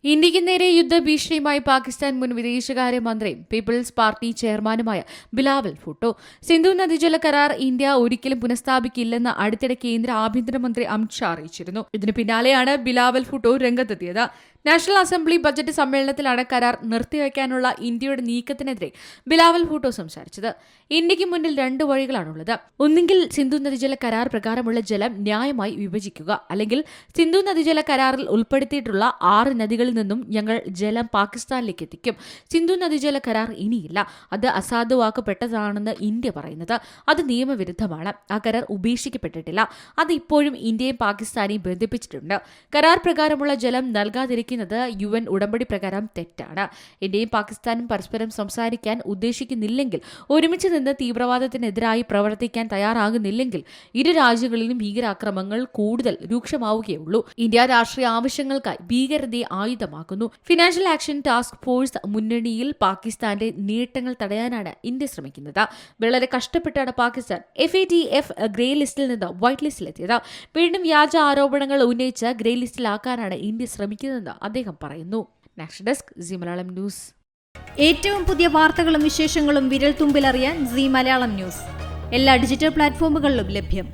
ഇന്ത്യക്ക് നേരെ യുദ്ധഭീഷണിയുമായി പാകിസ്ഥാൻ മുൻ വിദേശകാര്യമന്ത്രിയും പീപ്പിൾസ് പാർട്ടി ചെയർമാനുമായ ബിലാവൽ ഭൂട്ടോ. സിന്ധു നദീജല കരാർ ഇന്ത്യ ഒരിക്കലും പുനഃസ്ഥാപിക്കില്ലെന്ന് അടുത്തിടെ കേന്ദ്ര ആഭ്യന്തരമന്ത്രി അമിത്ഷാ അറിയിച്ചിരുന്നു. ഇതിനു പിന്നാലെയാണ് ബിലാവൽ ഭൂട്ടോ രംഗത്തെത്തിയത്. നാഷണൽ അസംബ്ലി ബജറ്റ് സമ്മേളനത്തിലാണ് കരാർ നിർത്തിവെക്കാനുള്ള ഇന്ത്യയുടെ നീക്കത്തിനെതിരെ ബിലാവൽ ഭൂട്ടോ സംസാരിച്ചത്. ഇന്ത്യക്ക് മുന്നിൽ രണ്ട് വഴികളാണുള്ളത്. ഒന്നുകിൽ സിന്ധു നദീജല കരാർ പ്രകാരമുള്ള ജലം ന്യായമായി വിഭജിക്കുക, അല്ലെങ്കിൽ സിന്ധു നദീജല കരാറിൽ ഉൾപ്പെടുത്തിയിട്ടുള്ള 6 നദികളിൽ നിന്നും ഞങ്ങൾ ജലം പാകിസ്ഥാനിലേക്ക് എത്തിക്കും. സിന്ധു നദീജല കരാർ ഇനിയില്ല, അത് അസാധുവാക്കപ്പെട്ടതാണെന്ന് ഇന്ത്യ പറയുന്നത്. അത് നിയമവിരുദ്ധമാണ്. ആ കരാർ ഉപേക്ഷിക്കപ്പെട്ടിട്ടില്ല. അത് ഇപ്പോഴും ഇന്ത്യയും പാകിസ്ഥാനെയും ബന്ധിപ്പിച്ചിട്ടുണ്ട്. കരാർ പ്രകാരമുള്ള ജലം നൽകാതിരിക്കുന്നത് UN ഉടമ്പടി പ്രകാരം തെറ്റാണ്. ഇന്ത്യയും പാകിസ്ഥാനും പരസ്പരം സംസാരിക്കാൻ ഉദ്ദേശിക്കുന്നില്ലെങ്കിൽ, ഒരുമിച്ച് നിന്ന് തീവ്രവാദത്തിനെതിരായി പ്രവർത്തിക്കാൻ തയ്യാറാകുന്നില്ലെങ്കിൽ ഇരു രാജ്യങ്ങളിലും ഭീകരാക്രമങ്ങൾ കൂടുതൽ രൂക്ഷമാവുകയുള്ളൂ. ഇന്ത്യ രാഷ്ട്രീയ ആവശ്യങ്ങൾക്കായി ഭീകരതയെ ആയുധമാക്കുന്നു. ഫിനാൻഷ്യൽ ആക്ഷൻ ടാസ്ക് ഫോഴ്സ് മുന്നണിയിൽ പാകിസ്ഥാന്റെ നേട്ടങ്ങൾ തടയാനാണ് ഇന്ത്യ ശ്രമിക്കുന്നത്. വളരെ കഷ്ടപ്പെട്ടാണ് പാകിസ്ഥാൻ FATF ഗ്രേ ലിസ്റ്റിൽ നിന്ന് വൈറ്റ് ലിസ്റ്റിലെത്തിയത്. വീണ്ടും വ്യാജ ആരോപണങ്ങൾ ഉന്നയിച്ച് ഗ്രേ ലിസ്റ്റിലാക്കാനാണ് ഇന്ത്യ ശ്രമിക്കുന്നതെന്ന് അദ്ദേഹം പറയുന്നു. National desk, C Malayalam news. ഏറ്റവും പുതിയ വാർത്തകളും വിശേഷങ്ങളും വിരൽ തുമ്പിലറിയാൻ സി മലയാളം ന്യൂസ് എല്ലാ ഡിജിറ്റൽ പ്ലാറ്റ്ഫോമുകളിലും ലഭ്യം.